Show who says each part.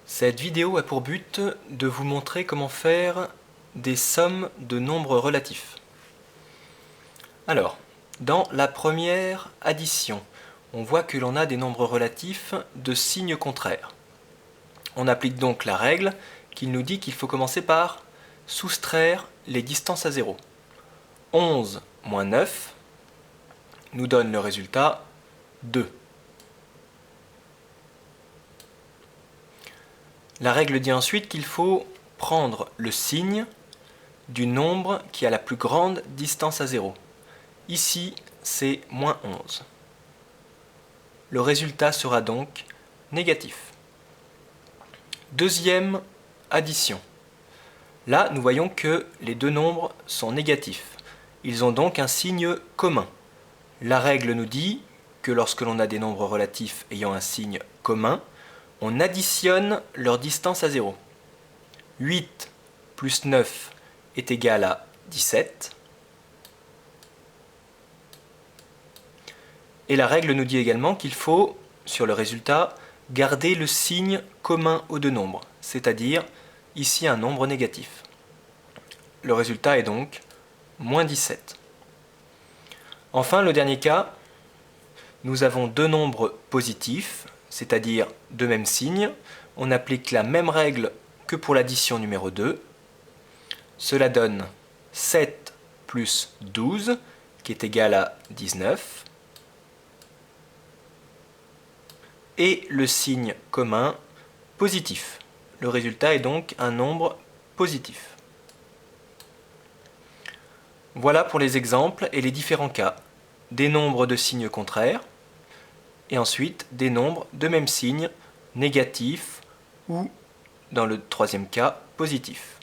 Speaker 1: Cette vidéo a pour but de vous montrer comment faire des sommes de nombres relatifs. Alors, dans la première addition, on voit que l'on a des nombres relatifs de signes contraires. On applique donc la règle qui nous dit qu'il faut commencer par soustraire les distances à 0. 11 moins 9 nous donne le résultat 2. La règle dit ensuite qu'il faut prendre le signe du nombre qui a la plus grande distance à 0. Ici, c'est moins 11. Le résultat sera donc négatif. Deuxième addition. Là, nous voyons que les deux nombres sont négatifs. Ils ont donc un signe commun. La règle nous dit que lorsque l'on a des nombres relatifs ayant un signe commun, on additionne leur distance à 0. 8 plus 9 est égal à 17. Et la règle nous dit également qu'il faut, sur le résultat, garder le signe commun aux deux nombres, c'est-à-dire ici un nombre négatif. Le résultat est donc moins 17. Enfin, le dernier cas, nous avons deux nombres positifs, c'est-à-dire de même signe. On applique la même règle que pour l'addition numéro 2. Cela donne 7 plus 12, qui est égal à 19. Et le signe commun positif. Le résultat est donc un nombre positif. Voilà pour les exemples et les différents cas. Des nombres de signes contraires et ensuite des nombres de même signe négatifs ou, dans le troisième cas, positifs.